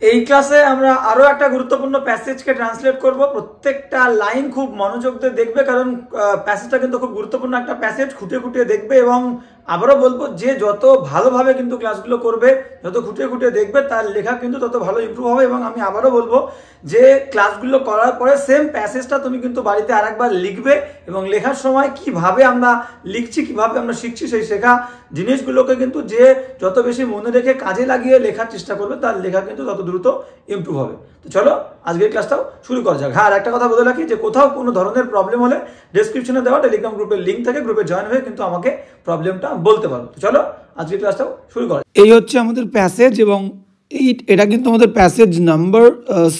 এই ক্লাসে আমরা আরো একটা গুরুত্বপূর্ণ প্যাসেজকে ট্রান্সলেট করব। প্রত্যেকটা লাইন খুব মনোযোগ দিয়ে দেখবে, কারণ প্যাসেজটা কিন্তু খুব গুরুত্বপূর্ণ একটা প্যাসেজ। খুঁটিয়ে খুঁটিয়ে দেখবে এবং আবারও বলবো যে যত ভালোভাবে কিন্তু ক্লাসগুলো করবে, যত খুঁটিয়ে খুঁটিয়ে দেখবে, তার লেখা কিন্তু তত ভালো ইমপ্রুভ হবে। এবং আমি আবারও বলবো যে ক্লাসগুলো করার পরে সেম প্যাসেজটা তুমি কিন্তু বাড়িতে আরেকবার লিখবে এবং লেখার সময় কিভাবে আমরা লিখছি, কিভাবে আমরা শিখছি, সেই শেখা জিনিসগুলোকে কিন্তু যে যত বেশি মনে রেখে কাজে লাগিয়ে লেখার চেষ্টা করবে, তার লেখা কিন্তু তত দ্রুত ইমপ্রুভ হবে। তো চলো আজকের ক্লাসটাও শুরু করা যাক। হ্যাঁ, আর একটা কথা বলে রাখি যে কোথাও কোনো ধরনের প্রবলেম হলে ডেসক্রিপশনে দেওয়া টেলিগ্রাম গ্রুপের লিঙ্ক থেকে গ্রুপে জয়েন হয়ে কিন্তু আমাকে প্রবলেমটা বলতে পারো। তো চলো আজকের ক্লাসটাও শুরু করা। এই হচ্ছে আমাদের প্যাসেজ এবং এটা কিন্তু আমাদের প্যাসেজ নাম্বার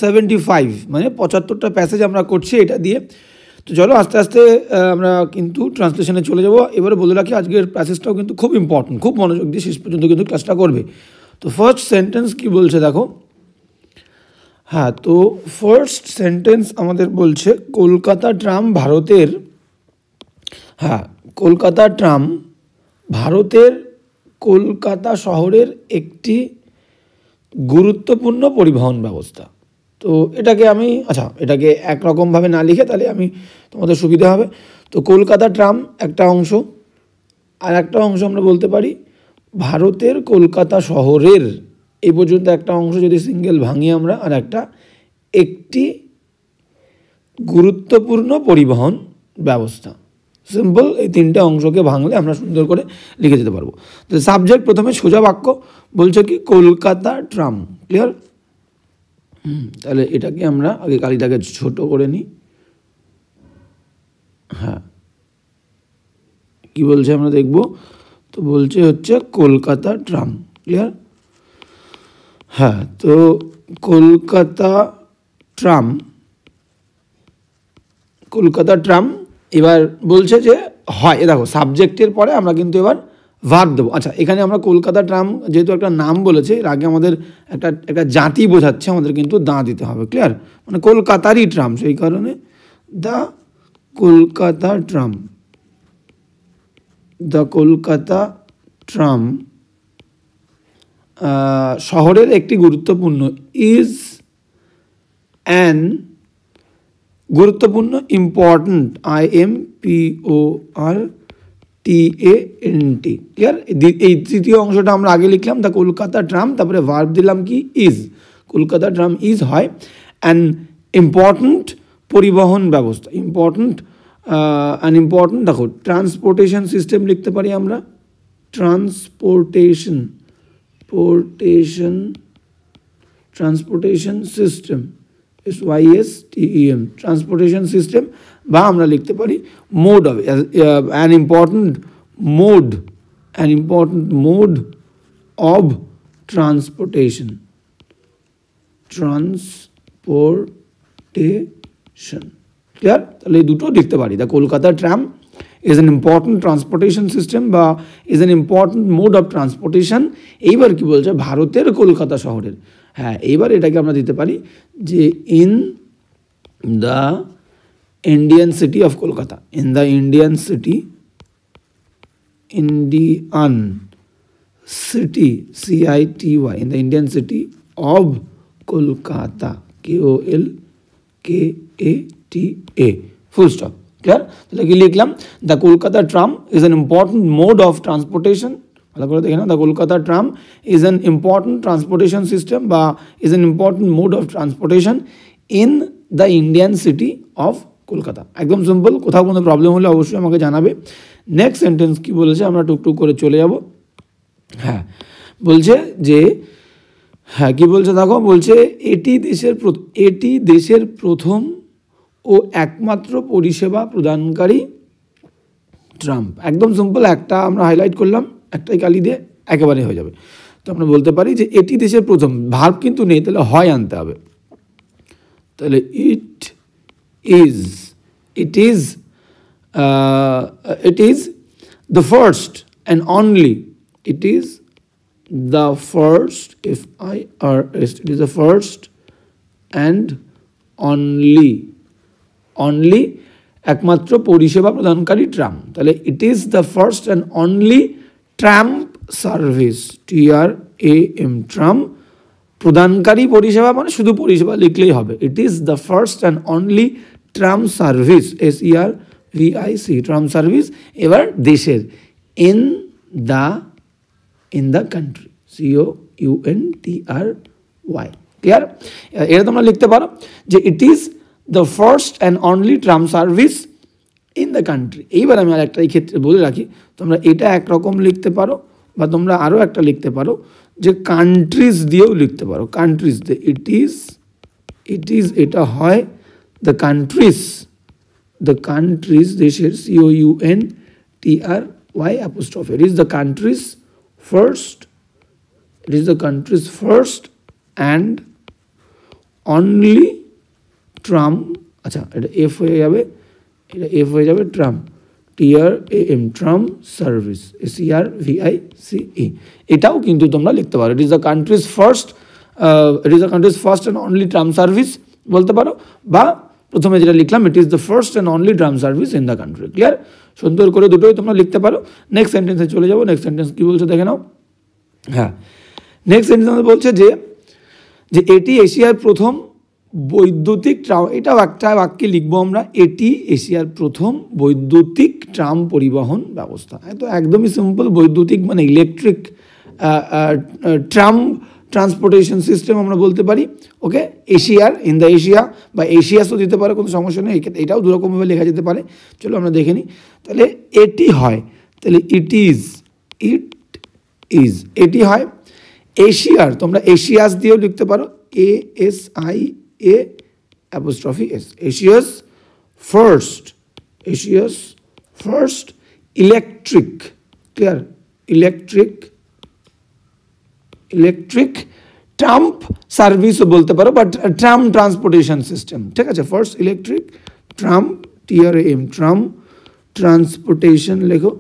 75, মানে 75টা প্যাসেজ আমরা করছি এটা দিয়ে। তো চলো আস্তে আস্তে আমরা কিন্তু ট্রান্সলেশনে চলে যাব। এবারে বলে রাখি আজকের প্যাসেজটাও কিন্তু খুব ইম্পর্টেন্ট, খুব মনোযোগ দিয়ে শেষ পর্যন্ত কিন্তু ক্লাসটা করবে। তো ফার্স্ট সেন্টেন্স কি বলছে দেখো। হ্যাঁ, তো ফার্স্ট সেন্টেন্স আমাদের বলছে কলকাতা ট্রাম ভারতের, হ্যাঁ কলকাতা ট্রাম ভারতের কলকাতা শহরের একটি গুরুত্বপূর্ণ পরিবহন ব্যবস্থা। তো এটাকে আমি এটাকে একরকমভাবে না লিখে তাহলে আমি তোমাদের সুবিধা হবে। তো কলকাতা ট্রাম একটা অংশ, আর একটা অংশ আমরা বলতে পারি ভারতের কলকাতা শহরের, এই পর্যন্ত একটা অংশ যদি সিঙ্গেল ভাঙি আমরা, আর একটা একটি গুরুত্বপূর্ণ পরিবহন ব্যবস্থা। সিম্পল, এই তিনটে অংশকে ভাঙলে আমরা সুন্দর করে লিখে যেতে পারবো। তো সাবজেক্ট প্রথমে সোজা বাক্য বলছে কি কলকাতা ট্রাম, ক্লিয়ার? তাহলে এটাকে আমরা আগে কালিটাকে ছোট করে নিই। হ্যাঁ, কি বলছে আমরা দেখব। তো বলছে হচ্ছে কলকাতা ট্রাম, ক্লিয়ার? হ্যাঁ, তো কলকাতা ট্রাম এবার বলছে যে হয়, দেখো সাবজেক্টের পরে আমরা কিন্তু এবার ভার্ব দেবো। আচ্ছা, এখানে আমরা কলকাতা ট্রাম যেহেতু একটা নাম বলেছে, এর আগে আমাদের একটা জাতি বোঝাচ্ছে, আমাদের কিন্তু দা দিতে হবে, ক্লিয়ার? মানে কলকাতারই ট্রাম, সেই কারণে দ্য কলকাতা ট্রাম শহরের একটি গুরুত্বপূর্ণ ইজ অ্যান গুরুত্বপূর্ণ ইম্পর্ট্যান্ট IMPORTANT, ক্লিয়ার? এই তৃতীয় অংশটা আমরা আগে লিখলাম দ্য কলকাতা ট্রাম, তারপরে ভার্ব দিলাম কি ইজ। কলকাতা ট্রাম ইজ হয় অ্যান ইম্পর্ট্যান্ট পরিবহন ব্যবস্থা, ইম্পর্ট্যান্ট দেখো ট্রান্সপোর্টেশন সিস্টেম লিখতে পারি আমরা, transportation system, SYSTEM, transportation system, বা আমরা লিখতে পারি mode of an important mode of transportation, clear? তাহলে এই দুটো লিখতে পারি, the Kolkata tram is an important transportation system বা is an important mode of transportation। এইবার কি বলছে ভারতের কলকাতা শহরের, হ্যাঁ এইবার এটাকে আমরা দিতে পারি যে in the Indian city of Kolkata, in the Indian city CITY, in the Indian city of Kolkata, KOLKATA, full stop, clear? তাহলে কি লিখলাম, the Kolkata tram is an important mode of transportation. ভালো করে দেখে না, the Kolkata tram is an important transportation system বা is an important mode of transportation in the Indian city of Kolkata. একদম simple, কোথাও কোনো প্রবলেম হলে অবশ্যই আমাকে জানাবে। নেক্সট সেন্টেন্স কি বলেছে আমরা টুকটুক করে চলে যাব। হ্যাঁ, বলছে যে হ্যাঁ কি বলছে দেখো, বলছে এটি দেশের প্রথম ও একমাত্র পরিষেবা প্রদানকারী ট্রাম। একদম সিম্পল, একটা আমরা হাইলাইট করলাম, একটাই কালি দিয়ে একেবারে হয়ে যাবে। তো আমরা বলতে পারি যে এটি দেশের প্রথম, ভার্ব কিন্তু নেই, তাহলে হয় আনতে হবে। তাহলে it is the first and only, it is the first and only একমাত্র পরিষেবা প্রদানকারী ট্রাম। তাহলে it is the first and only tram service, TRAM, tram প্রদানকারী পরিষেবা মানে শুধু পরিষেবা লিখলেই হবে। It is the first and only tram service, SERVIC, tram service এবার দেশের, in the country, COUNTRY। Clear? এটা তোমরা লিখতে পারো যে it is the first and only tram service in the country. এইবার আমি আর একটা এই ক্ষেত্রে বলে রাখি, তোমরা এটা একরকম লিখতে পারো বা তোমরা আরও একটা লিখতে পারো যে কান্ট্রিজ দিয়েও লিখতে পারো, কান্ট্রিজ দিয়ে। ইট ইজ এটা হয় দ্য কান্ট্রিজ, দেশের, COUNTRY apostrophe. It is the countries first and only tram, আচ্ছা এটা F হয়ে যাবে, tram, TRAM, tram service, SERVICE। এটাও কিন্তু তোমরা লিখতে পারো। It is the countries first and only tram service বলতে পারো, বা প্রথমে যেটা লিখলাম it is the first and only tram service in the country. Clear? সুন্দর করে দুটোই তোমরা লিখতে পারো। নেক্সট সেন্টেন্সে চলে যাবো। নেক্সট সেন্টেন্স কী বলছে দেখে নাও। হ্যাঁ, নেক্সট সেন্টেন্স বলছে যে এটি এশিয়ার প্রথম বৈদ্যুতিক ট্রাম, এটাও একটা বাক্যে লিখবো আমরা, এটি এশিয়ার প্রথম বৈদ্যুতিক ট্রাম পরিবহন ব্যবস্থা। তো একদমই সিম্পল, বৈদ্যুতিক মানে ইলেকট্রিক ট্রাম ট্রান্সপোর্টেশন সিস্টেম আমরা বলতে পারি। ওকে, এশিয়ার, ইন দ্য এশিয়া বা এশিয়াসও দিতে পারে, কোনো সমস্যা নেই। এটাও দুরকমভাবে লেখা যেতে পারে। চলো আমরা দেখে নিই। তাহলে এটি হয়, তাহলে ইট ইজ, এটি হয় এশিয়ার, তোমরা এশিয়াস দিয়েও লিখতে পারো, ASIA', Asia's first electric, clear, electric tram সার্ভিসও বলতে পারো, বাট ট্রাম ট্রান্সপোর্টেশন সিস্টেম, ঠিক আছে। First electric tram, TRAM, tram transportation লেখো,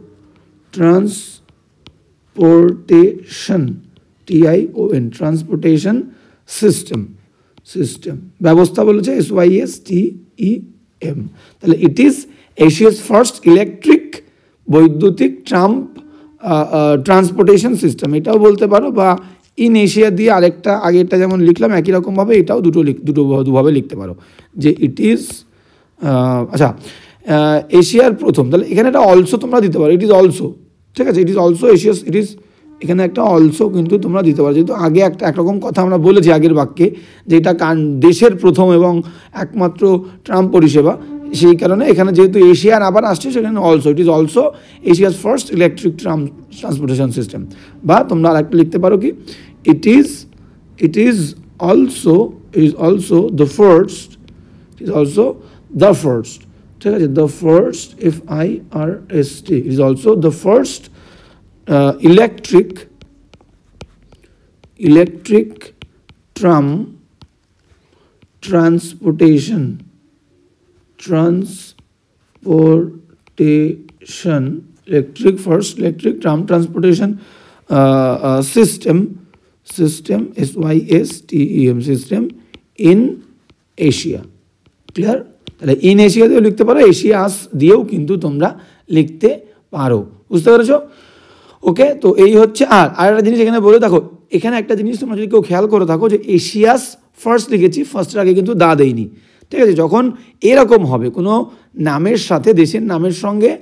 ট্রান্সপোর্টেশন, TION, ট্রান্সপোর্টেশন সিস্টেম, ব্যবস্থা বলেছে, SYSTEM। তাহলে it is Asia's first electric বৈদ্যুতিক ট্রাম ট্রান্সপোর্টেশন সিস্টেম, এটাও বলতে পারো, বা ইন এশিয়া দিয়ে আরেকটা আগেরটা যেমন লিখলাম একই রকমভাবে এটাও দুভাবে লিখতে পারো যে ইট ইজ, আচ্ছা এশিয়ার প্রথম, তাহলে এখানে একটা অলসো তোমরা দিতে পারো, ইট ইজ অলসো, ঠিক আছে। It is also Asia's, it is, এখানে একটা অলসো কিন্তু তোমরা দিতে পারো, যেহেতু আগে একরকম কথা আমরা বলেছি আগের বাক্যে যে এটা দেশের প্রথম এবং একমাত্র ট্রাম পরিষেবা, সেই কারণে এখানে যেহেতু এশিয়ার আবার আসছে সেখানে also, it is also Asia's first electric transportation system. বা তোমরা আরেকটা লিখতে পারো কি, it is also the first, ঠিক আছে, the first, FIRST, it is also the first electric tram transportation electric tram transportation system SYSTEM, system in Asia। Clear? তাহলে in Asia দিয়েও লিখতে পারো, এশিয়াস দিয়েও কিন্তু তোমরা লিখতে পারো। বুঝতে পেরেছো? ওকে, তো এই হচ্ছে। আর একটা জিনিস এখানে বলে দেখো, এখানে একটা জিনিস তোমরা যদি কেউ খেয়াল করে থাকো যে এশিয়াস ফার্স্ট লিখেছি, ফার্স্টের আগে কিন্তু দা দেইনি, ঠিক আছে। যখন এরকম হবে কোনো নামের সাথে, দেশের নামের সঙ্গে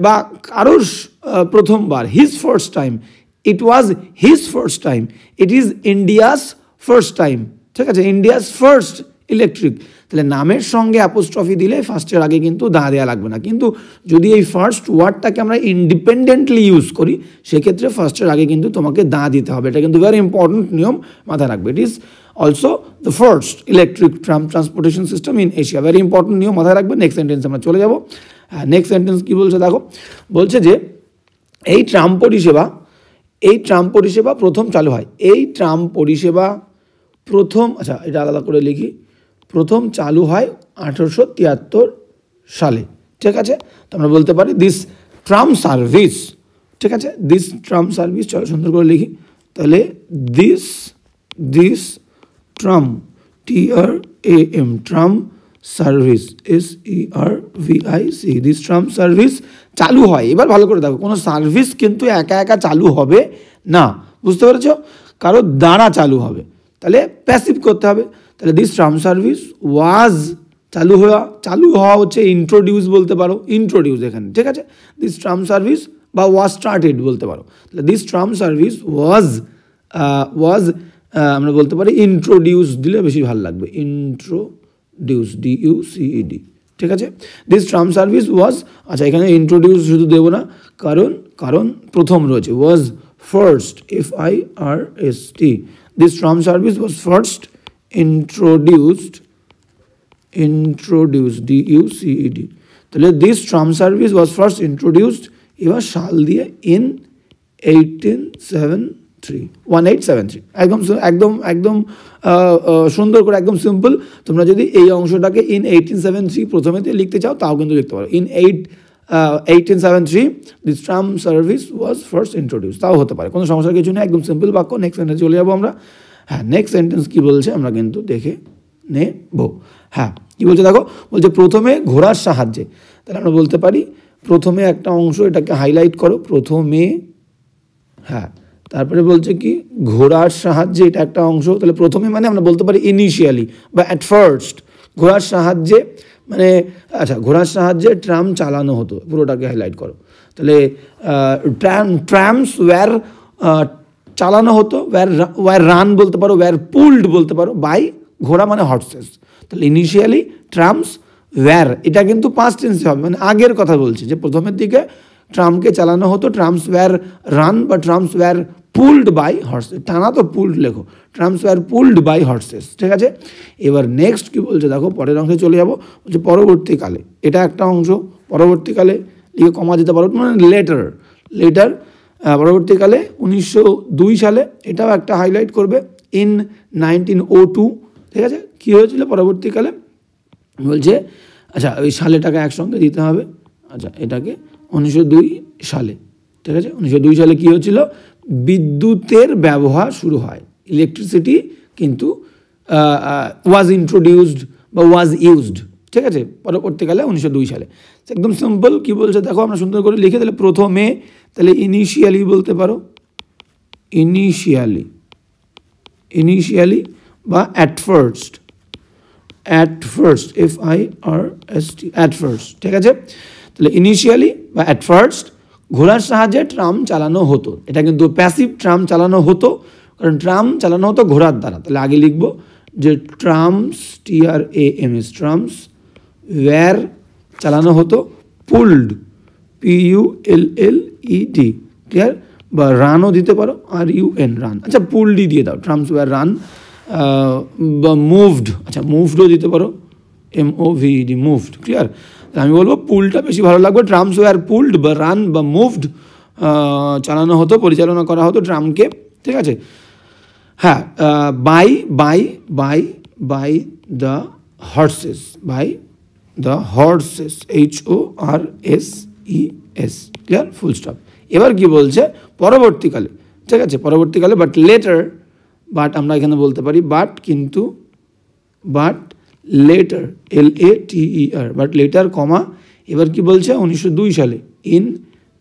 বা কারোর প্রথমবার, his first time, it was his first time, it is India's first time, ঠিক আছে, ইন্ডিয়াস ফার্স্ট ইলেকট্রিক, তাহলে নামের সঙ্গে অ্যাপোস্ট্রফি দিলে ফার্স্টের আগে কিন্তু দা দেওয়া লাগবে না। কিন্তু যদি এই ফার্স্ট ওয়ার্ডটাকে আমরা ইন্ডিপেন্ডেন্টলি ইউজ করি সেক্ষেত্রে ফার্স্টের আগে কিন্তু তোমাকে দা দিতে হবে। এটা কিন্তু ভেরি ইম্পর্টেন্ট নিয়ম, মাথায় রাখবে। It is also the first electric tram transportation system in Asia, very important নিয়ম, মাথায় রাখবে। নেক্সট সেন্টেন্স আমরা চলে যাব। নেক্সট সেন্টেন্স কী বলছে দেখো, বলছে যে এই ট্রাম পরিষেবা প্রথম চালু হয়, এই ট্রাম পরিষেবা প্রথম, আচ্ছা এটা আলাদা করে লিখি, প্রথম চালু হয় 1873 সালে, ঠিক আছে। তো আমরা বলতে পারি দিস ট্রাম সার্ভিস, ঠিক আছে, দিস ট্রাম সার্ভিস, চলো সুন্দর করে লিখি। তাহলে this tram, TRAM, tram service, SERVIC, this tram service চালু হয়। এবার ভালো করে দেখো, কোনো সার্ভিস কিন্তু একা একা চালু হবে না, বুঝতে পেরেছ, কারো দ্বারা চালু হবে। তাহলে প্যাসিভ করতে হবে। তাহলে দিস ট্রাম সার্ভিস ওয়াজ চালু হওয়া হচ্ছে ইন্ট্রোডিউস বলতে পারো, ইন্ট্রোডিউস এখানে, ঠিক আছে। দিস ট্রাম সার্ভিস বা ওয়াজ স্টার্টেড বলতে পারো। তাহলে দিস ট্রাম সার্ভিস ওয়াজ আমরা বলতে পারি ইন্ট্রোডিউস দিলে বেশি ভালো লাগবে, ইন্ট্রোডিউস DUCED, ঠিক আছে। দিস ট্রাম সার্ভিস ওয়াজ, আচ্ছা এখানে ইন্ট্রোডিউস শুধু দেবো না, কারণ প্রথম রয়েছে, was first FIRST, this tram service was first introduced DUCED, তাহলে this tram service was first introduced, এবার সাল দিয়ে ইন 1873 একদম সুন্দর করে, একদম সিম্পল। তোমরা যদি এই অংশটাকে ইন 1873 প্রথমেতে লিখতে চাও তাও কিন্তু লিখতে পারো, in 1873 this tram service was first introduce, তাও হতে পারে, কোনো সমস্যার কিছু নেই, একদম সিম্পল বাক্য। নেক্সট সেন্টেন্স চলে যাবো আমরা। হ্যাঁ, নেক্সট সেন্টেন্স কী বলছে আমরা কিন্তু দেখে নেব। হ্যাঁ, কী বলছে দেখো, বলছে প্রথমে ঘোড়ার সাহায্যে, তাহলে আমরা বলতে পারি প্রথমে একটা অংশ, এটাকে হাইলাইট করো, প্রথমে। হ্যাঁ, তারপরে বলছে কি ঘোড়ার সাহায্যে, এটা একটা অংশ, তাহলে প্রথমে মানে আমরা বলতে পারি ইনিশিয়ালি বা অ্যাট ফার্স্ট। ঘোড়ার সাহায্যে মানে আচ্ছা, ঘোড়ার সাহায্যে ট্রাম চালানো হতো, পুরোটাকে হাইলাইট করো। তাহলে ট্রামস ওয়্যার চালানো হতো, ওয়্যার রান বলতে পারো, ওয়্যার পুলড বলতে পারো বাই ঘোড়া মানে হর্সেস। তাহলে ইনিশিয়ালি ট্রামস ওয়্যার, এটা কিন্তু পাস্ট টেন্সে হবে, মানে আগের কথা বলছে, যে প্রথমের দিকে ট্রামকে চালানো হতো, ট্রামস ওয়্যার রান বা trams were pulled by horses, টানা তো পুলড লেখো, trams were pulled by horses, ঠিক আছে। এবার নেক্সট কি বলছে দেখো, পরের অংশে চলে যাবো, বলছে পরবর্তীকালে, এটা একটা অংশ, পরবর্তীকালে লিখে কমা দিতে পারো, মানে লেটার পরবর্তীকালে 1902 সালে, এটাও একটা হাইলাইট করবে, ইন 1902, ঠিক আছে। কী হয়েছিল পরবর্তীকালে বলছে, আচ্ছা ওই সালেটাকে একসঙ্গে দিতে হবে, আচ্ছা এটাকে 1902 সালে, ঠিক আছে। 1902 সালে কী হয়েছিল, বিদ্যুতের ব্যবহার শুরু হয়, ইলেকট্রিসিটি কিন্তু ওয়াজ ইন্ট্রোডিউসড বা ওয়াজ ইউজড, ঠিক আছে, পরবর্তীকালে 1902 সালে। একদম সিম্পল, কী বলছে দেখো, আমরা সুন্দর করে লিখে, তাহলে প্রথমে, তাহলে ইনিশিয়ালি বলতে পারো, ইনিশিয়ালি বা at first FIRST, at first, ঠিক আছে। তাহলে ইনিশিয়ালি বা অ্যাট ফার্স্ট ঘোড়ার সাহায্যে ট্রাম চালানো হতো, এটা কিন্তু প্যাসিভ, ট্রাম চালানো হতো, কারণ ট্রাম চালানো হতো ঘোড়ার দ্বারা। তাহলে আগে লিখবো যে ট্রামস ট্রামস ওয়্যার চালানো হতো, পুলড PULLED, ক্লিয়ার, বা রানও দিতে পারো RUN, রান, আচ্ছা পুলডই দিয়ে দাও, ট্রামস ওয়্যার রান, বা মুভড, আচ্ছা মুভডও দিতে পারো MOVED, মুভড, ক্লিয়ার। আমি বলবো পুলটা বেশি ভালো লাগবে, ট্রামস ওয়্যার পুলড বা রান বা মুভড, চালানো হতো, পরিচালনা করা হতো ট্রামকে, ঠিক আছে। হ্যাঁ, by the horses, HORSES, clear, full stop. এবার কি বলছে পরবর্তীকালে, ঠিক আছে, পরবর্তীকালে, বাট লেটার, বাট আমরা এখানে বলতে পারি বাট, কিন্তু but later LATER, but later comma, এবার কি বলছে 1902 সালে, ইন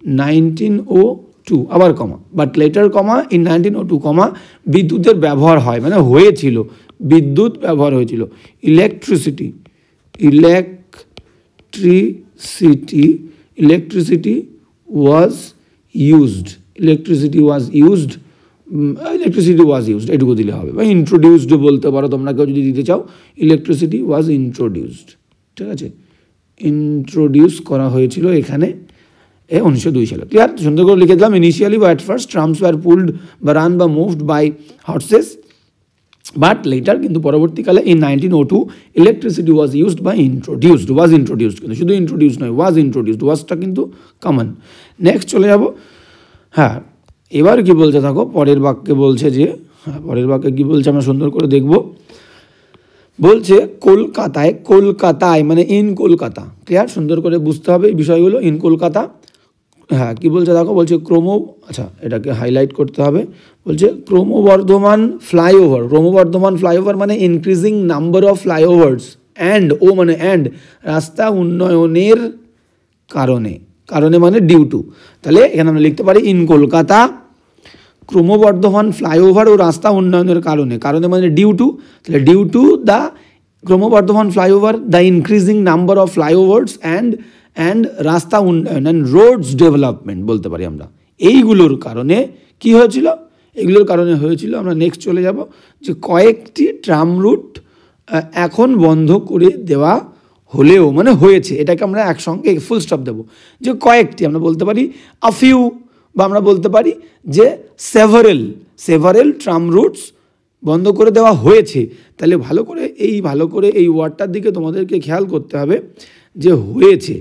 1902, আবার comma, but later comma in 1902 comma, বিদ্যুতের ব্যবহার হয়, মানে হয়েছিল, বিদ্যুৎ ব্যবহার হয়েছিল, ইলেকট্রিসিটি ওয়াজ ইউজড, এটুকু দিলে হবে, বা ইন্ট্রোডিউসড বলতে পারো তোমরা, কেউ যদি দিতে চাও, ইলেকট্রিসিটি ওয়াজ ইন্ট্রোডিউসড, ঠিক আছে, ইন্ট্রোডিউস করা হয়েছিল এখানে 1902 সালে, ক্লিয়ার। সুন্দর করে লিখে দিলাম, ইনিশিয়ালি বা at first trams were pulled বা রান বা moved by horses, but later, কিন্তু পরবর্তীকালে ইন 1902 ইলেকট্রিসিটি ওয়াজ ইউজড বা ইন্ট্রোডিউসড, কিন্তু শুধু ইন্ট্রোডিউস নয়, ওয়াজ ইন্ট্রোডিউসড, ওয়াজটা কিন্তু কমন। নেক্সট চলে যাব। হ্যাঁ, এবার কি বলছে দেখো, পরের বাক্যে বলছে যে, হ্যাঁ পরের বাক্যে কী বলছে আমরা সুন্দর করে দেখব, বলছে কলকাতায় মানে ইন কলকাতা, ক্লিয়ার, সুন্দর করে বুঝতে হবে এই বিষয়গুলো, ইন কলকাতা। হ্যাঁ, কি বলছে দেখো, বলছে আচ্ছা এটাকে হাইলাইট করতে হবে, বলছে ক্রমবর্ধমান ফ্লাইওভার মানে increasing number of flyovers, and রাস্তা উন্নয়নের কারণে মানে ডিউ টু, তাহলে এখানে আমরা লিখতে পারি ইন কলকাতা ক্রমবর্ধমান ফ্লাইওভার ও রাস্তা উন্নয়নের কারণে, কারণে মানে ডিউ টু, তাহলে ডিউ টু দ্য ক্রমবর্ধমান flyover, the increasing number of flyovers and রাস্তা উন্নয়ন অ্যান্ড রোডস ডেভেলপমেন্ট বলতে পারি আমরা। এইগুলোর কারণে কি হয়েছিল, এগুলোর কারণে হয়েছিল, আমরা নেক্সট চলে যাব, যে কয়েকটি ট্রাম রুট এখন বন্ধ করে দেওয়া হলেও, মানে হয়েছে, এটাকে আমরা একসঙ্গে ফুল স্টপ দেবো, যে কয়েকটি, আমরা বলতে পারি আ ফিউ, বা আমরা বলতে পারি যে সেভারেল ট্রাম রুটস বন্ধ করে দেওয়া হয়েছে। তাহলে ভালো করে এই ওয়ার্ডটার দিকে তোমাদেরকে খেয়াল করতে হবে, যে হয়েছে,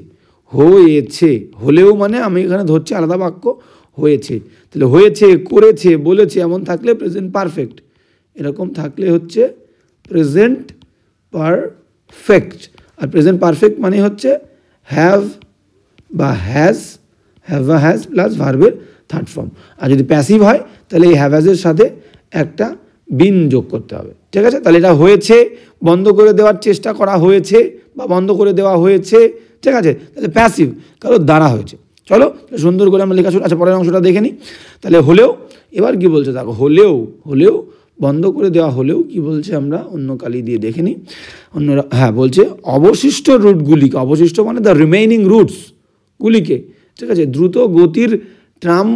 হলেও মানে আমি এখানে ধরছি আলাদা বাক্য, হয়েছে, তাহলে হয়েছে, করেছে, বলেছে, এমন থাকলে প্রেজেন্ট পারফেক্ট, এরকম থাকলে হচ্ছে প্রেজেন্ট পারফেক্ট। আর প্রেজেন্ট পারফেক্ট মানে হচ্ছে হ্যাভ বা হ্যাজ প্লাস ভার্বের থার্ড ফর্ম। আর যদি প্যাসিভ হয় তাহলে এই হ্যাভ হ্যাজের সাথে একটা বিন যোগ করতে হবে, ঠিক আছে? তাহলে এটা হয়েছে, বন্ধ করে দেওয়ার চেষ্টা করা হয়েছে বা বন্ধ করে দেওয়া হয়েছে, ঠিক আছে? তাহলে প্যাসিভ, কারোর দ্বারা হয়েছে। চলো সুন্দর করে আমরা লেখা শুরু। আচ্ছা, পরের অংশটা দেখে নিই। তাহলে হলেও, এবার কি বলছে দেখো, হলেও বন্ধ করে দেওয়া হলেও কি বলছে, আমরা অন্য কালি দিয়ে দেখে নিই। হ্যাঁ, বলছে অবশিষ্ট রুটগুলিকে, অবশিষ্ট মানে দ্য রিমেইনিং রুটসগুলিকে, ঠিক আছে, দ্রুত গতির ট্রাম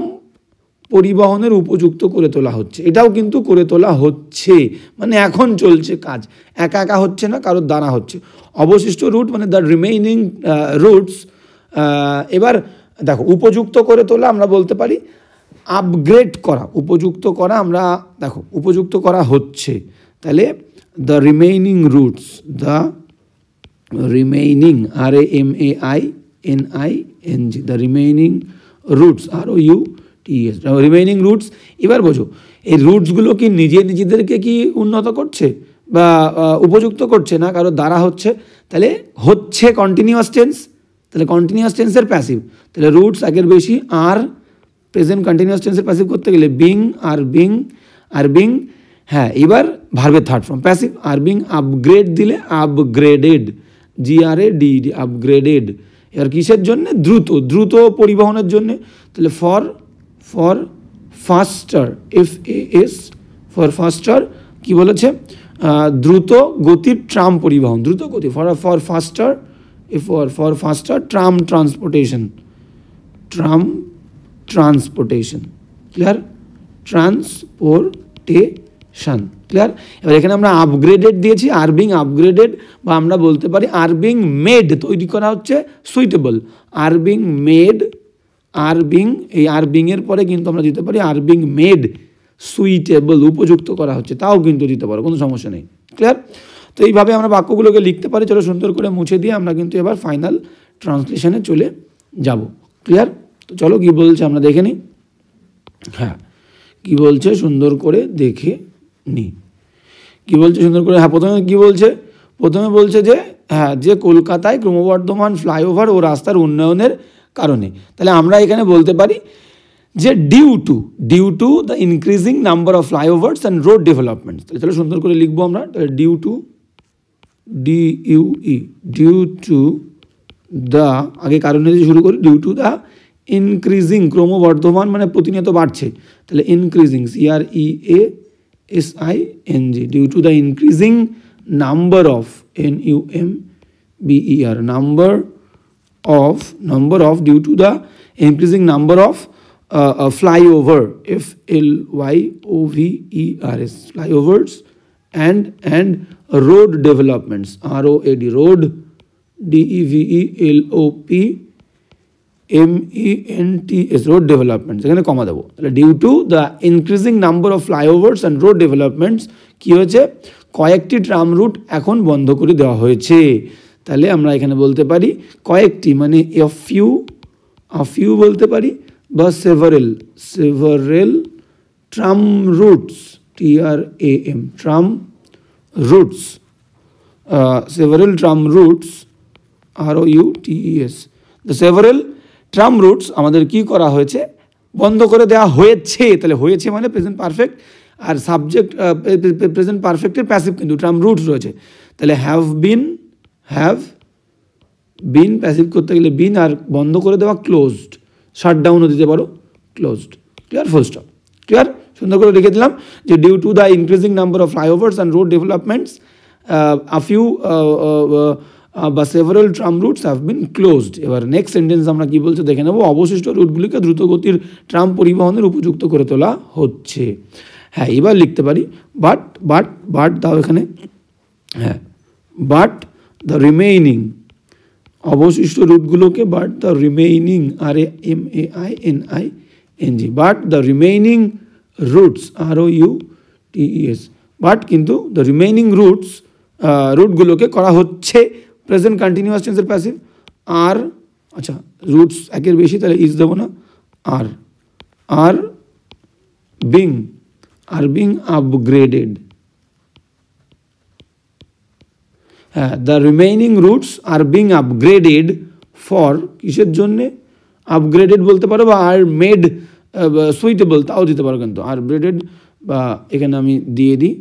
পরিবহনের উপযুক্ত করে তোলা হচ্ছে। এটাও কিন্তু করে তোলা হচ্ছে, মানে এখন চলছে কাজ, একা হচ্ছে না, কারোর দ্বারা হচ্ছে। অবশিষ্ট রুট মানে দ্য রিমেইনিং রুটস। এবার দেখো, উপযুক্ত করে তোলা আমরা বলতে পারি আপগ্রেড করা, উপযুক্ত করা, আমরা দেখো উপযুক্ত করা হচ্ছে, তাহলে the remaining roots, the remaining RAMAINING, the remaining roots ROUTS, remaining roots. এবার বোঝো, এই রুটসগুলো কি নিজেদেরকে কি উন্নত করছে বা উপযুক্ত করছে না, কারো দ্বারা হচ্ছে, তাহলে হচ্ছে কন্টিনিউয়াস টেন্স, তাহলে কন্টিনিউয়াস টেন্সের প্যাসিভ, তাহলে রুটস আগের বেশি, আর প্রেজেন্ট কন্টিনিউয়াস টেন্সের প্যাসিভ করতে গেলে বিং, আর বিং, হ্যাঁ, এবার ভার্বের third form passive, are being upgrade দিলে আপগ্রেডেড, GRADED, আপগ্রেডেড। এবার কিসের জন্য, দ্রুত পরিবহনের জন্য, তাহলে ফর ফাস্টার, FAS, ফর ফাস্টার, কি বলেছে, দ্রুত গতির ট্রাম পরিবহন, দ্রুত গতি, for ফাস্টার, for faster tram transportation, clear, transportation, clear. এবার এখানে আমরা আপগ্রেডেড দিয়েছি, আর বিং আপগ্রেডেড, বা আমরা বলতে পারি আর বিং মেড, তৈরি করা হচ্ছে সুইটেবল, আর বিং মেড, এই আর বিং এর পরে কিন্তু আমরা দিতে পারি আর বিং মেড সুইটেবল, উপযুক্ত করা হচ্ছে, তাও কিন্তু দিতে পারো, কোনো সমস্যা নেই, ক্লিয়ার। তো এইভাবে আমরা বাক্যগুলোকে লিখতে পারি। চলো সুন্দর করে মুছে দিয়ে আমরা কিন্তু এবার ফাইনাল ট্রান্সলেশনে চলে যাব, ক্লিয়ার। তো চলো কি বলছে আমরা দেখে নিই। হ্যাঁ, কি বলছে সুন্দর করে দেখে নিই, কি বলছে সুন্দর করে। হ্যাঁ, প্রথমে বলছে যে হ্যাঁ, যে কলকাতায় ক্রমবর্ধমান ফ্লাইওভার ও রাস্তার উন্নয়নের কারণে, তাহলে আমরা এখানে বলতে পারি যে due to the increasing number of flyovers and road developments. তাহলে চলো সুন্দর করে লিখবো আমরা, তাহলে ডিউ টু দ্য, আগে কারণে দিয়ে শুরু করি, ডিউ টু দ্য ইনক্রিজিং, ক্রমবর্ধমান মানে প্রতিনিয়ত বাড়ছে, তাহলে increasing, CREASING, due to the increasing number of, NUMBER, number of, due to the increasing number of flyover, FLYOVERS, flyovers and road developments, ROAD, road, DEVELOPMENTS, road developments, এখানে comma দেবো। তাহলে due to the increasing number of flyovers and road developments, কী হয়েছে, কয়েকটি tram root এখন বন্ধ করে দেওয়া হয়েছে। তাহলে আমরা এখানে বলতে পারি কয়েকটি মানে a few বলতে পারি, বা several tram roots, TRAM, tram roots, several tram roots, ROUTES, the several tram roots আমাদের কি করা হয়েছে, বন্ধ করে দেওয়া হয়েছে। তাহলে হয়েছে মানে প্রেজেন্ট পারফেক্ট, আর সাবজেক্ট প্রেজেন্ট পারফেক্টের প্যাসিভ কিন্তু ট্রাম রুটস রয়েছে, তাহলে হ্যাভ বিন প্যাসিভ করতে গেলে বিন, আর বন্ধ করে দেওয়া ক্লোজড, শাট ডাউনও দিতে পারো, closed, clear, full stop, clear. সুন্দর করে লিখে দিলাম যে due to the increasing number of flyovers and road developments a few বা several tram routes have been closed. এবার নেক্সট সেন্টেন্স আমরা কি বলছে দেখে নেব, অবশিষ্ট রুটগুলিকে দ্রুতগতির ট্রাম পরিবহনের উপযুক্ত করে তোলা হচ্ছে। হ্যাঁ, এবার লিখতে পারি বাট দাও এখানে, হ্যাঁ, বাট দ্য রিমেইনিং, অবশিষ্ট রুটগুলোকে but the remaining, RAMAINING, but the remaining routes, ROUTES, but কিন্তু দ্য রিমেইনিং রুটগুলোকে করা হচ্ছে, প্রেজেন্ট কন্টিনিউয়াস টেন্সের প্যাসিভ। আর আচ্ছা, রুটস একের বেশি তাহলে ইজ দেবো না, আর বিং আপগ্রেডেড। হ্যাঁ, the remaining routes are being upgraded for, কিসের জন্যে? আপগ্রেডেড বলতে পারো বা আর মেড সুইটেবল, তাও দিতে পারো, কিন্তু আপগ্রেডেড বা এখানে আমি দিয়ে দিই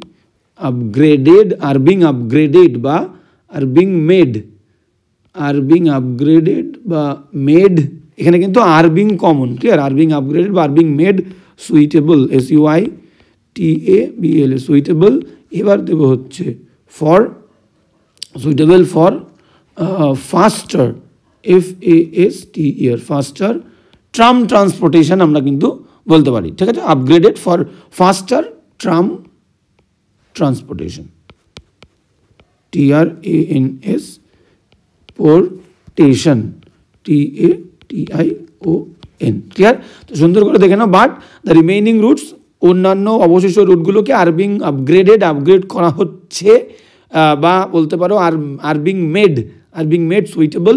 আপগ্রেডেড, আর বিং আপগ্রেডেড বা আর বিং আপগ্রেডেড বা মেড, এখানে কিন্তু are being common, clear? Are being upgraded বা are being made suitable, SUITABL, suitable. এবার দেবো হচ্ছে for, suitable for faster, FASTER, faster tram transportation আমরা কিন্তু বলতে পারি, ঠিক আছে? Upgraded for faster tram transportation, TRANSPORTATION, TATION, clear? তো সুন্দর করে দেখে নাও, বাট দ্য রিমেইনিং রুটস, অন্যান্য অবশিষ্ট রুটগুলোকে আপগ্রেড করা হচ্ছে, বা বলতে পারো are being made suitable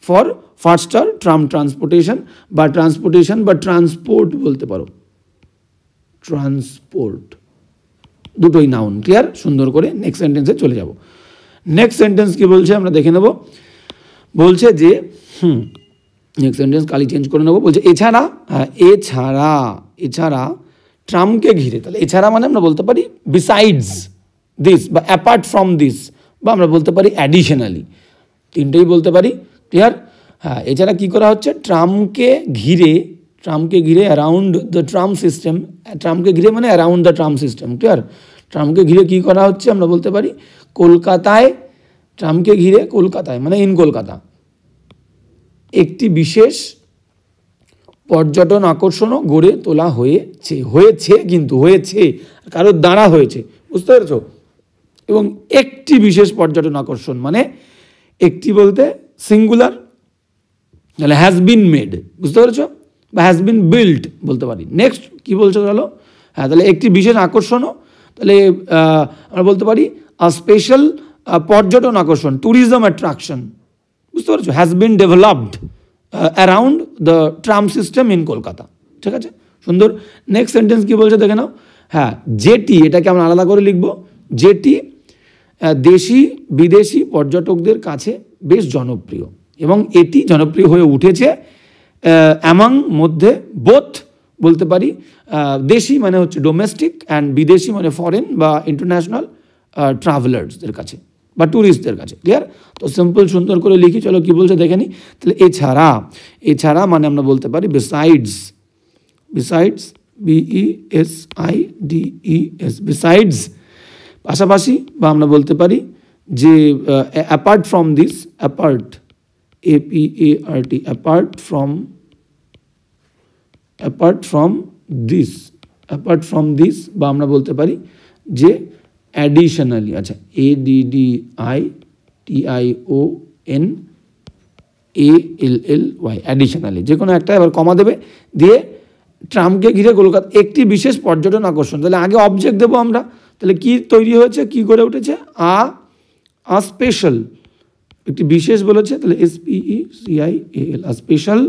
for faster tram transportation, বা ট্রান্সপোর্ট বলতে পারো, ট্রান্সপোর্ট, দুটোই নাউন, ক্লিয়ার? সুন্দর করে নেক্সট সেন্টেন্সে চলে যাব। নেক্সট সেন্টেন্স কি বলছে আমরা দেখে নেব। বলছে যে নেক্সট সেন্টেন্স কালি চেঞ্জ করে নেব। বলছে এছাড়া ট্রামকে ঘিরে, তাহলে এছাড়া মানে আমরা বলতে পারি বিসাইডস দিস বা অ্যাপার্ট ফ্রম দিস, বা আমরা বলতে পারি অ্যাডিশনালি, তিনটেই বলতে পারি, ক্লিয়ার? হ্যাঁ, এছাড়া কি করা হচ্ছে, ট্রামকে ঘিরে অ্যারাউন্ড দ্য ট্রাম সিস্টেম, ট্রামকে ঘিরে মানে around the tram system, clear? ট্রামকে ঘিরে কি করা হচ্ছে আমরা বলতে পারি ট্রামকে ঘিরে কলকাতায় মানে ইন কলকাতা একটি বিশেষ পর্যটন আকর্ষণও গড়ে তোলা হয়েছে, কিন্তু হয়েছে কারোর দ্বারা হয়েছে, বুঝতে পেরেছ? এবং একটি বিশেষ পর্যটন আকর্ষণ মানে একটি বলতে সিঙ্গুলার, তাহলে হ্যাজ বিন মেড, বুঝতে পেরেছ? বা হ্যাজ বিন বিল্ট বলতে পারি। নেক্সট কি বলছো চলো, হ্যাঁ, তাহলে একটি বিশেষ আকর্ষণও, তাহলে আমরা বলতে পারি স্পেশাল পর্যটন আকর্ষণ, ট্যুরিজম অ্যাট্রাকশন, বুঝতে পারছো? Has been developed around the tram system in Kolkata, ঠিক আছে? সুন্দর। নেক্সট সেন্টেন্স কি বলছে দেখে নাও। হ্যাঁ, যেটি, এটাকে আমরা আলাদা করে লিখব, যেটি দেশি বিদেশি পর্যটকদের কাছে বেশ জনপ্রিয়, এবং এটি জনপ্রিয় হয়ে উঠেছে অ্যামাং মধ্যে বোথ বলতে পারি, দেশি মানে হচ্ছে ডোমেস্টিক অ্যান্ড বিদেশি মানে ফরেন বা ইন্টারন্যাশনাল ট্রাভেলার্সদের কাছে বা ট্যুরিস্টদের কাছে, ক্লিয়ার? তো সিম্পল সুন্দর করে লিখি, চলো কি বলছে দেখে নি। তাহলে এছাড়া মানে আমরা বলতে পারি বিসাইডস, BESIDES, বিসাইডস পাশাপাশি, বা আমরা বলতে পারি যে apart from this, apart apart from this, বা আমরা বলতে পারি যে অ্যাডিশনালি, আচ্ছা ADDITIONALLY, অ্যাডিশনালি, যে কোনো একটা এবার কমা দেবে, দিয়ে ট্রামকে ঘিরে কলকাতা একটি বিশেষ পর্যটন আকর্ষণ, তাহলে আগে অবজেক্ট দেবো আমরা, তাহলে কি তৈরি হয়েছে, কি করে উঠেছে, স্পেশাল, একটি বিশেষ বলেছে, তাহলে SPECIAL, special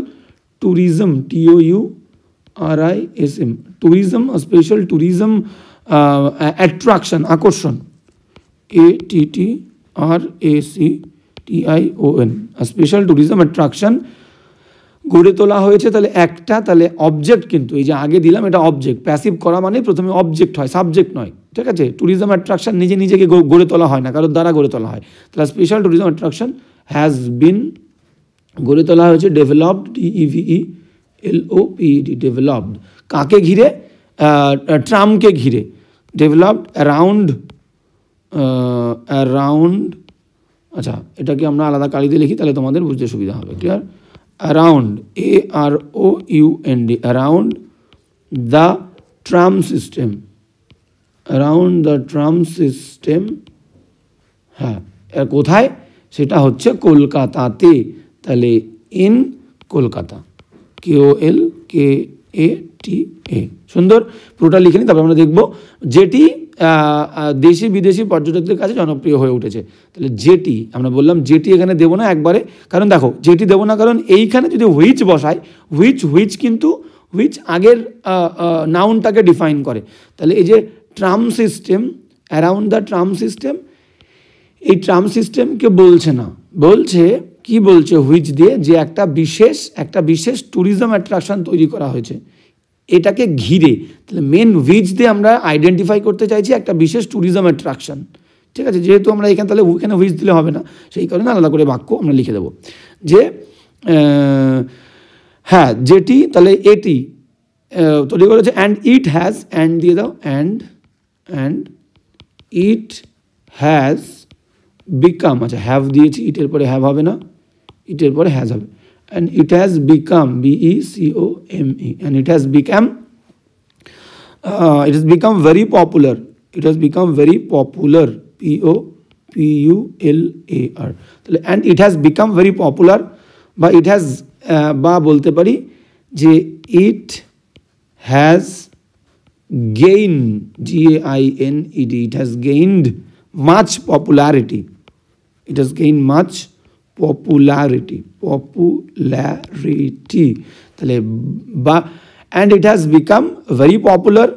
tourism, TOURISM, tourism, special tourism attraction, আকর্ষণ, ATTRACTION, স্পেশাল ট্যুরিজম অ্যাট্রাকশন গড়ে তোলা হয়েছে। তাহলে একটা, তাহলে অবজেক্ট, কিন্তু এই যে আগে দিলাম এটা অবজেক্ট, প্যাসিভ করা মানে প্রথমে অবজেক্ট হয়, সাবজেক্ট নয়, ঠিক আছে? ট্যুরিজম অ্যাট্রাকশন নিজেকে গড়ে তোলা হয় না, কারোর দ্বারা গড়ে তোলা হয়। তাহলে special tourism attraction has been, গড়ে তোলা হয়েছে, ডেভেলপড, DEVELOPED, ডেভেলপড, কাকে ঘিরে, ট্রামকে ঘিরে, ডেভেলপড অ্যারাউন্ড, আচ্ছা এটাকে আমরা আলাদা কালিতে লিখি তাহলে তোমাদের বুঝতে সুবিধা হবে, clear? Around, AROUND, around the tram system, around the tram system. হ্যাঁ, কোথায়? সেটা হচ্ছে কলকাতাতে, তাহলে ইন কলকাতা, KOLKATA। সুন্দর, পুরোটা লিখে নিই, তারপর আমরা দেখব যেটি দেশি বিদেশি পর্যটকদের কাছে জনপ্রিয় হয়ে উঠেছে। তাহলে যেটি আমরা বললাম, যেটি এখানে দেবো না একবারে, কারণ দেখো যেটি দেবো না কারণ এইখানে যদি হুইচ বসায়, হুইচ কিন্তু হুইচ আগের নাউনটাকে ডিফাইন করে। তাহলে এই যে tram system, around the tram system, এই ট্রাম সিস্টেমকে বলছে না, বলছে কি বলছে হুইচ দিয়ে, যে একটা বিশেষ ট্যুরিজম অ্যাট্রাকশন তৈরি করা হয়েছে এটাকে ঘিরে। তাহলে মেন হুইচ দিয়ে আমরা আইডেন্টিফাই করতে চাইছি একটা বিশেষ ট্যুরিজম অ্যাট্রাকশন, ঠিক আছে? যেহেতু আমরা এখানে, তাহলে এখানে হুইচ দিলে হবে না, সেই কারণে আলাদা করে বাক্য আমরা লিখে দেবো যে হ্যাঁ যেটি, তাহলে এটি তৈরি করেছে। অ্যান্ড ইট হ্যাজ, অ্যান্ড দিয়ে দাও, অ্যান্ড ইট হ্যাজ বিকাম, আচ্ছা হ্যাভ দিয়েছি, ইটের পরে হ্যাভ হবে না, ইটের পরে হ্যাজ হবে। And it has become, BECOME, and it has become very popular. It has become very popular, POPULAR. And it has become very popular, বা it has, বা বলতে পারি যে it has gained, GAINED, it has gained much popularity. It has gained much popularity, তাহলে বা and it has become very popular,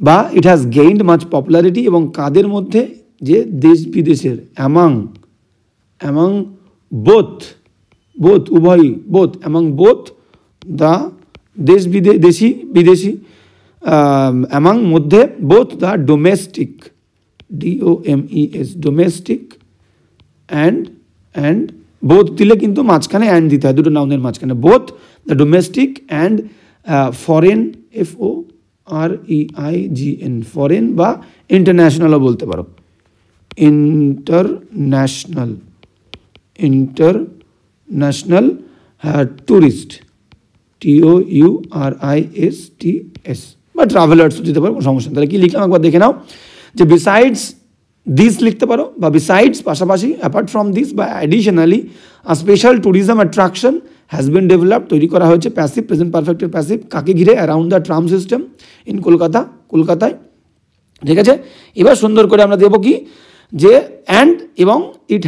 বা it has gained much popularity, এবং কাদের মধ্যে? যে দেশ বিদেশের, among both উভয়ই, among both the দেশ বিদেশি among মধ্যে both the domestic, DOMES, domestic and both দিলে কিন্তু মাঝখানে অ্যান্ড দিতে হয়, দুটো নাউনের মাঝখানে, both the domestic and foreign, FOREIGN, foreign বা ইন্টারন্যাশনালও বলতে পারো, ইন্টারন্যাশনাল ট্যুরিস্ট, TOURISTS, বা ট্রাভেলার্সও দিতে পারো, কোনো সমস্যা। তাহলে কি লিখলাম একবার দেখে নাও, যে বিসাইডস দিস লিখতে পারো, বা বিসাইডস পাশাপাশি, অ্যাপার্ট ফ্রম দিস বা additionally, a special tourism attraction has been developed, তৈরি করা হয়েছে, প্যাসিভ, প্রেজেন্ট পারফেক্টের প্যাসিভ, কাকে ঘিরে? Around the tram system in কলকাতায়, ঠিক আছে? এবার সুন্দর করে আমরা দেবো কি, যে অ্যান্ড এবং ইট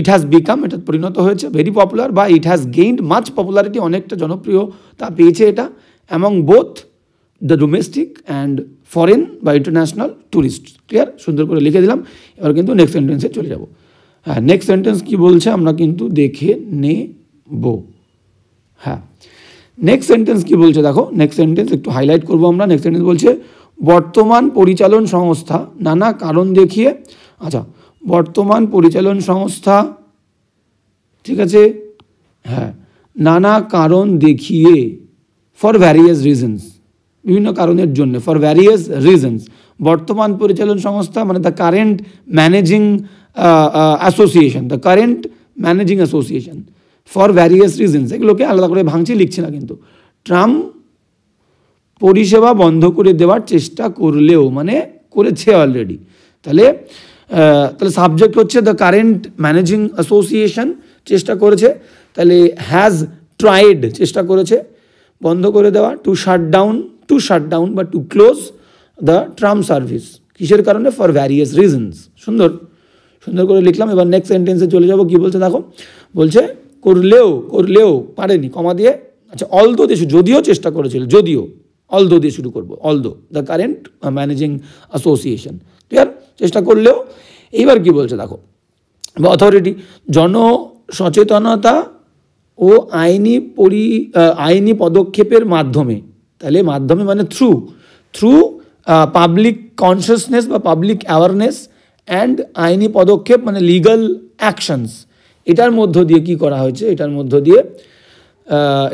হ্যাজ বিকাম, এটা পরিণত হয়েছে, ভেরি পপুলার, বা it has gained much popularity, অনেকটা জনপ্রিয়তা পেয়েছে এটা, among both the domestic and foreign বা ইন্টারন্যাশনাল ট্যুরিস্ট, ক্লিয়ার? সুন্দর করে লিখে দিলাম। এবার কিন্তু নেক্সট সেন্টেন্সে চলে যাব। হ্যাঁ, নেক্সট সেন্টেন্স কি বলছে আমরা কিন্তু দেখে নেব। হ্যাঁ, নেক্সট সেন্টেন্স কি বলছে দেখো, নেক্সট সেন্টেন্স একটু হাইলাইট করবো আমরা। নেক্সট সেন্টেন্স বলছে বর্তমান পরিচালন সংস্থা নানা কারণ দেখিয়ে, আচ্ছা বর্তমান পরিচালন সংস্থা, ঠিক আছে, হ্যাঁ, নানা কারণ দেখিয়ে, ফর ভ্যারিয়াস রিজনস, বিভিন্ন কারণের জন্য, ফর ভ্যারিয়াস রিজনস, বর্তমান পরিচালন সংস্থা মানে the current managing association, the current managing association, for various reasons, এগুলোকে আলাদা করে ভাঙছি, লিখছি না কিন্তু। ট্রাম পরিষেবা বন্ধ করে দেওয়ার চেষ্টা করলেও, মানে করেছে অলরেডি, তাহলে সাবজেক্ট হচ্ছে দ্য কারেন্ট ম্যানেজিং অ্যাসোসিয়েশন, চেষ্টা করেছে, তাহলে হ্যাজ ট্রাইড, চেষ্টা করেছে বন্ধ করে দেওয়া, টু শাট ডাউন বা to close the tram service, কিসের কারণে? For various reasons. সুন্দর করে লিখলাম। এবার নেক্সট সেন্টেন্সে চলে যাব, কি বলছে দেখো, বলছে করলেও পারেনি, কমা দিয়ে, আচ্ছা অলদো দিয়ে, যদিও চেষ্টা করেছিল, যদিও, অলদো দিয়ে শুরু করবো, although the current managing association, clear? চেষ্টা করলেও। এইবার কি বলছে দেখো, অথরিটি, জনসচেতনতা ও আইনি পদক্ষেপের মাধ্যমে, তাহলে মাধ্যমে মানে থ্রু পাবলিক কনসিয়াসনেস বা পাবলিক অ্যাওয়ারনেস অ্যান্ড আইনি পদক্ষেপ মানে লিগাল অ্যাকশনস, এটার মধ্য দিয়ে কি করা হয়েছে? এটার মধ্য দিয়ে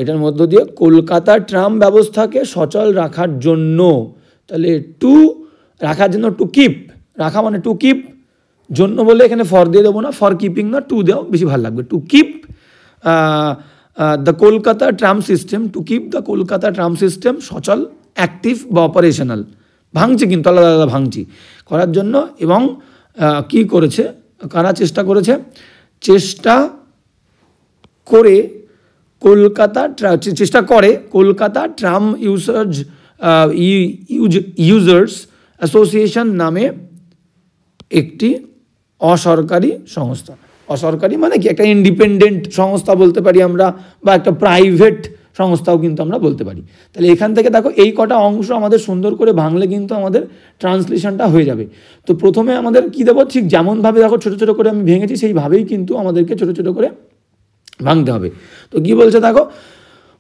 এটার মধ্য দিয়ে কলকাতা ট্রাম ব্যবস্থাকে সচল রাখার জন্য, তাহলে টু রাখার জন্য, টু কিপ, রাখা মানে টু কিপ, জন্য বলে এখানে ফর দিয়ে দেবো না, ফর কিপিং না, টু দেও বেশি ভালো লাগবে, two keep the Kolkata tram system, two keep the Kolkata tram system সচল, অ্যাক্টিভ বা অপারেশনাল, ভাঙছি কিন্তু আলাদা আলাদা ভাঙছি করার জন্য। এবং কি করেছে, কারা চেষ্টা করেছে, চেষ্টা করে কলকাতা ট্রাম ইউজার্স অ্যাসোসিয়েশন নামে একটি অসরকারি সংস্থা, অসরকারি মানে কি একটা ইন্ডিপেন্ডেন্ট সংস্থা বলতে পারি আমরা, বা একটা প্রাইভেট সংস্থাও কিন্তু আমরা বলতে পারি। তাহলে এখান থেকে দেখো এই কটা অংশ আমাদের সুন্দর করে ভাঙলে কিন্তু আমাদের ট্রান্সলেশনটা হয়ে যাবে। তো প্রথমে আমাদের কি দেবো, ঠিক যেমনভাবে দেখো ছোটো ছোটো করে আমি ভেঙেছি সেইভাবেই কিন্তু আমাদেরকে ছোটো ছোটো করে ভাঙতে হবে। তো কি বলছে দেখো,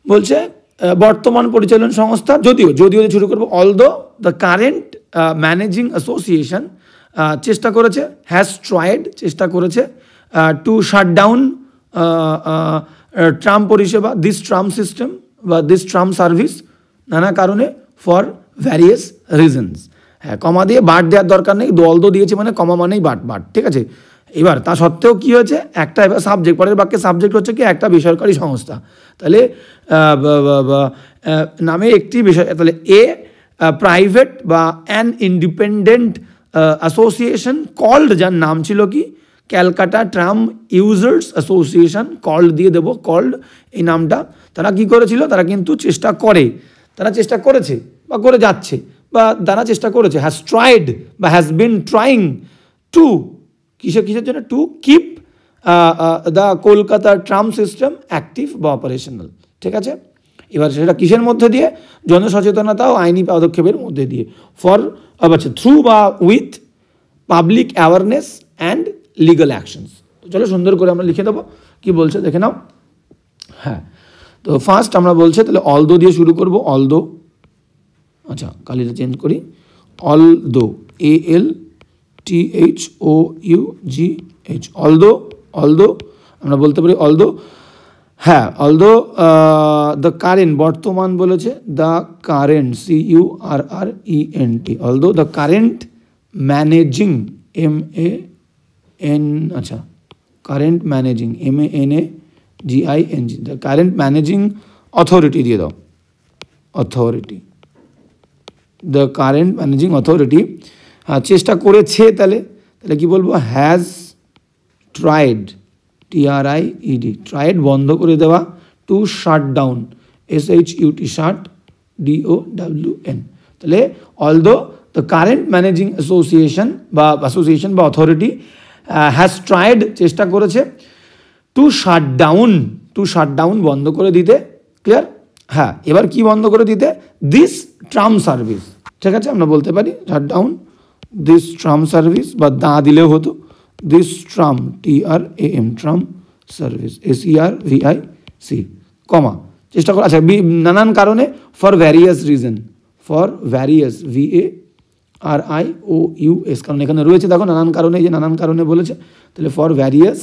বলছে বর্তমান পরিচালন সংস্থা, যদিও শুরু করবো, although the current managing association চেষ্টা করেছে, হ্যাজ ট্রাইড চেষ্টা করেছে, টু শাট ডাউন ট্রাম পরিষেবা, দিস ট্রাম সিস্টেম বা দিস ট্রাম সার্ভিস, নানা কারণে, ফর ভ্যারিয়াস রিজনস। হ্যাঁ, কমা দিয়ে বাট দেওয়ার দরকার নেই, অলদো দিয়েছে মানে কমা মানেই বাট, ঠিক আছে। এবার তা সত্ত্বেও কী হয়েছে, একটা এবার সাবজেক্ট, পরের বাক্যে সাবজেক্ট হচ্ছে কি একটা বেসরকারি সংস্থা, তাহলে নামে একটি বিষয়, তাহলে এ প্রাইভেট বা অ্যান ইন্ডিপেন্ডেন্ট অ্যাসোসিয়েশন কল্ড, যার নাম ছিল কি Calcutta tram users association, called দিয়ে দেবো, কল্ড এই নামটা, তারা কি করেছিল, তারা কিন্তু তারা চেষ্টা করেছে বা করে যাচ্ছে, বা তারা চেষ্টা করেছে, হ্যাজ ট্রাইড বা হ্যাজ বিন ট্রাইং টু, কিসের জন্য, two keep the Kolkata tram system active বা অপারেশনাল, ঠিক আছে। এবার সেটা কিসের মধ্যে দিয়ে, জনসচেতনতা ও আইনি পদক্ষেপের মধ্যে দিয়ে, ফর আচ্ছা থ্রু বা with public awareness and legal actions. তো চলো সুন্দর করে আমরা লিখে দেবো, কি বলছে দেখে নাও। হ্যাঁ, তো ফার্স্ট আমরা বলছে, তাহলে অলদো দিয়ে শুরু করব, অলদো, আচ্ছা কালিটা চেঞ্জ করি, অলদো, ALTHOUGH, অলদো আমরা বলতে পারি, অলদো, হ্যাঁ, অলদো দ্য কারেন্ট, বর্তমান বলেছে, the current, CURRENT, although the current managing, আচ্ছা current managing, MANAGING, the current managing authority দিয়ে দাও, authority, the current managing authority চেষ্টা করেছে, তাহলে কি বলবো, হ্যাজ ট্রাইড, TRIED, ট্রাইড বন্ধ করে দেওয়া, to shut down, SHUT, shut, DOWN, তাহলে although the current managing association বা অথরিটি হ্যাজ ট্রাইড চেষ্টা করেছে, টু শাট ডাউন বন্ধ করে দিতে, ক্লিয়ার। হ্যাঁ, এবার কি বন্ধ করে দিতে, দিস ট্রাম সার্ভিস, ঠিক আছে, আমরা বলতে পারি shut down this tram service, বা দা দিলেও হতো, this tram, TRAM, tram service, SERVIC, কমা, চেষ্টা করা, আচ্ছা নানান কারণে, for various reason, for various, VARIOUS, কারণ এখানে রয়েছে দেখো নানান কারণে, যে নানান কারণে বলেছে, তাহলে ফর ভ্যারিয়াস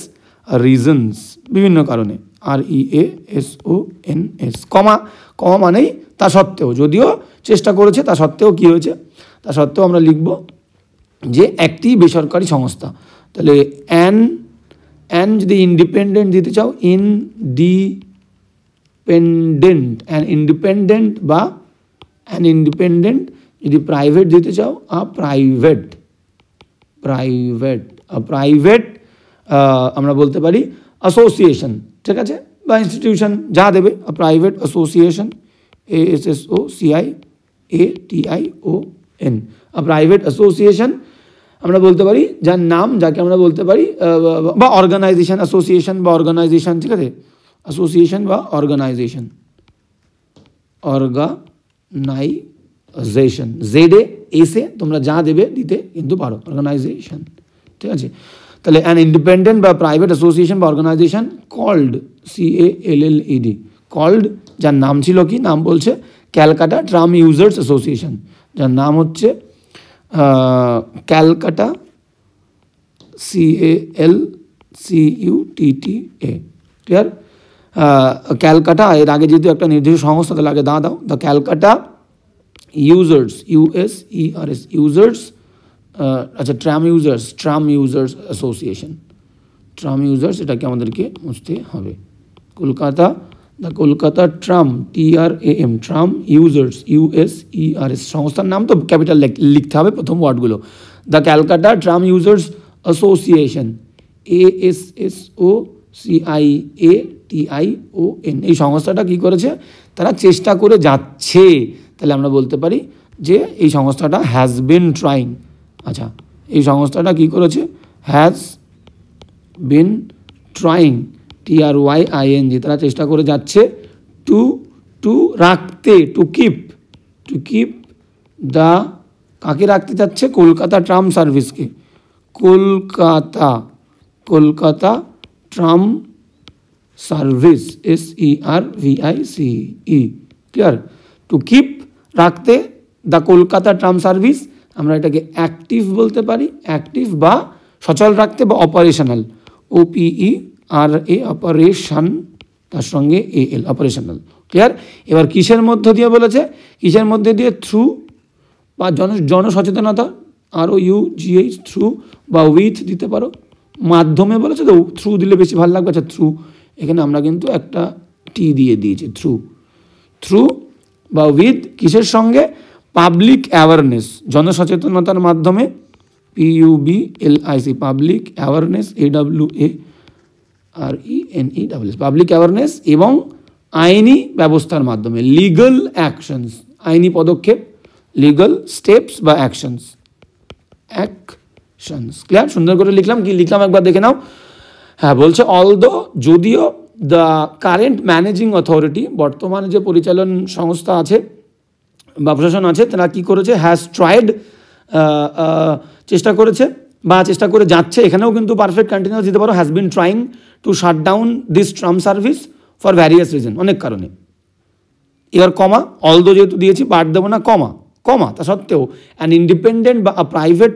রিজনস, বিভিন্ন কারণে, REASONS, কমা মানেই তা সত্ত্বেও, যদিও চেষ্টা করেছে তা সত্ত্বেও কি হয়েছে, তা সত্ত্বেও আমরা লিখব যে একটি বেসরকারি সংস্থা, তাহলে অ্যান যদি ইন্ডিপেন্ডেন্ট দিতে চাও, ইন্ডিপেন্ডেন্ট বা অ্যান ইন্ডিপেন্ডেন্ট, যদি প্রাইভেট দিতে চাও, প্রাইভেট আমরা বলতে পারি অ্যাসোসিয়েশন, ঠিক আছে, বা ইনস্টিটিউশন, যা দেবে, private association, ASSOCIATION, private association আমরা বলতে পারি, যার নাম, যাকে আমরা বলতে পারি, বা অর্গানাইজেশন, অ্যাসোসিয়েশন বা অর্গানাইজেশন, ঠিক আছে, অ্যাসোসিয়েশন বা অর্গানাইজেশন, ZASE তোমরা যা দেবে দিতে কিন্তু পারো, অর্গানাইজেশন, ঠিক আছে। তাহলে অ্যান ইন্ডিপেন্ডেন্ট বা প্রাইভেট অ্যাসোসিয়েশন বা অর্গানাইজেশন কল্ড, CALLED, কল্ড, যার নাম ছিল কি, নাম বলছে ক্যালকাটা ট্রাম ইউজার্স অ্যাসোসিয়েশন, যার নাম হচ্ছে ক্যালকাটা, CALCUTTA, ক্লিয়ার। ক্যালকাটা, এর আগে যেহেতু একটা নির্দিষ্ট সংস্থা তাহলে আগে দাও the Calcutta users, USERS users, আচ্ছা tram users association, tram users, এটাকে আমাদেরকে বুঝতে হবে। Kolkata, the Kolkata tram, TRAM, tram users, USERS, সংস্থার নাম তো ক্যাপিটাল লিখতে হবে প্রথম ওয়ার্ডগুলো। The Calcutta tram users association, ASSOCIATION, এই সংস্থাটা কী করেছে, তারা চেষ্টা করে যাচ্ছে, তাহলে আমরা বলতে পারি যে এই সংস্থাটা হ্যাজ বিন ট্রাইং। আচ্ছা, এই সংস্থাটা কী করেছে, হ্যাজ বিন ট্রাইং, TRYING, তারা চেষ্টা করে যাচ্ছে টু রাখতে, টু কিপ দ্য, কাকে রাখতে যাচ্ছে, কলকাতা ট্রাম সার্ভিসকে, Kolkata tram service, SERVICE, clear, to keep রাখতে দ্য কলকাতা ট্রাম সার্ভিস, আমরা এটাকে অ্যাক্টিভ বলতে পারি, অ্যাক্টিভ বা সচল রাখতে, বা অপারেশনাল, OPERA, অপারেশন, তার সঙ্গে AL, অপারেশনাল, ক্লিয়ার। এবার কিসের মধ্য দিয়ে বলেছে, কিসের মধ্যে দিয়ে, থ্রু বা জনসচেতনতা, ROUGH, থ্রু, বা উইথ দিতে পারো, মাধ্যমে বলেছে তো থ্রু দিলে বেশি ভালো লাগবে। আচ্ছা থ্রু, এখানে আমরা কিন্তু একটা টি দিয়ে দিয়েছি, থ্রু বা উইথ, কিসের সঙ্গে, পাবলিক অ্যাওয়ারনেস, জনসচেতনতার মাধ্যমে, PUBLIC, public awareness, AWARNES, public awareness, এবং আইনি ব্যবস্থার মাধ্যমে, লিগাল অ্যাকশনস, আইনি পদক্ষেপ, লিগাল স্টেপস বা অ্যাকশনস, ক্লিয়ার। সুন্দর করে লিখলাম, কি লিখলাম একবার দেখে নাও। হ্যাঁ, বলছে অলদো, যদিও, দ্য কারেন্ট ম্যানেজিং অথরিটি, বর্তমানে যে পরিচালন সংস্থা আছে বা প্রশাসন আছে, তারা কী করেছে, হ্যাজ ট্রাইড, চেষ্টা করেছে বা চেষ্টা করে যাচ্ছে, এখানেও কিন্তু পারফেক্ট কন্টিনিউয়াস দিতে পারো, has been trying to shut down this tram service for various reason, অনেক কারণে। এবার কমা, অলদো যেহেতু দিয়েছি বাদ দেবো না, কমা, তা সত্ত্বেও অ্যান ইন্ডিপেন্ডেন্ট বা প্রাইভেট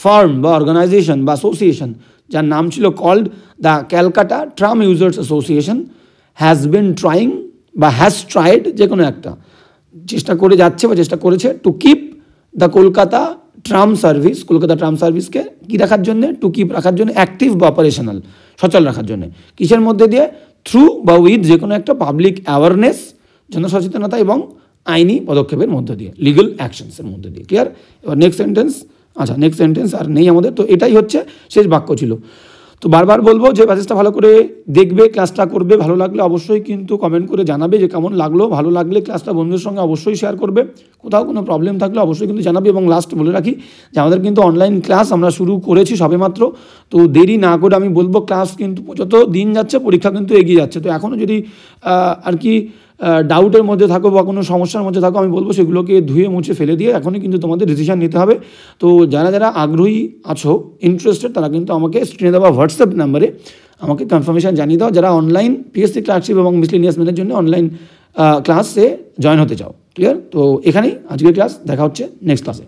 ফার্ম বা অর্গানাইজেশন বা অ্যাসোসিয়েশন, যার নাম ছিল called the Calcutta tram users association, has been trying বা হ্যাজ ট্রাইড, যে কোনো একটা, চেষ্টা করে যাচ্ছে বা চেষ্টা করেছে, to keep the Kolkata tram সার্ভিসকে কী রাখার জন্যে, টু কিপ রাখার জন্য, অ্যাক্টিভ বা অপারেশনাল, সচল রাখার জন্য, কিসের মধ্যে দিয়ে, থ্রু বা উইথ, যে কোনো একটা পাবলিক অ্যাওয়ারনেস, জনসচেতনতা এবং আইনি পদক্ষেপের মধ্যে দিয়ে, লিগাল অ্যাকশনসের মধ্যে দিয়ে, ক্লিয়ার। এবার নেক্সট সেন্টেন্স আর নেই আমাদের, তো এটাই হচ্ছে শেষ বাক্য ছিল। তো বারবার বলবো যে প্যাসেজটা ভালো করে দেখবে, ক্লাসটা করবে, ভালো লাগলে অবশ্যই কিন্তু কমেন্ট করে জানাবে যে কেমন লাগলো, ভালো লাগলে ক্লাসটা বন্ধুদের সঙ্গে অবশ্যই শেয়ার করবে, কোথাও কোনো প্রবলেম থাকলে অবশ্যই কিন্তু জানাবে। এবং লাস্ট বলে রাখি যে আমাদের কিন্তু অনলাইন ক্লাস আমরা শুরু করেছি সবেমাত্র, তো দেরি না করে আমি বলবো ক্লাস কিন্তু যত দিন যাচ্ছে পরীক্ষা কিন্তু এগিয়ে যাচ্ছে, তো এখনও যদি আর কি ডাউটের মধ্যে থাকো বা কোনো সমস্যার মধ্যে থাকো, আমি বলবো সেগুলোকে ধুয়ে মুছে ফেলে দিয়ে এখনই কিন্তু তোমাদের ডিসিশন নিতে হবে। তো যারা আগ্রহী আছো, ইন্টারেস্টেড, তারা কিন্তু আমাকে স্ক্রিনে দেওয়া হোয়াটসঅ্যাপ নাম্বারে আমাকে কনফার্মেশন জানিয়ে দাও, যারা অনলাইন PSC ক্লার্কশিপ এবং মিসলেনিয়াস ম্যাথের জন্য অনলাইন ক্লাসে জয়েন হতে চাও, ক্লিয়ার। তো এখানেই আজকের ক্লাস, দেখা হচ্ছে নেক্সট ক্লাসে।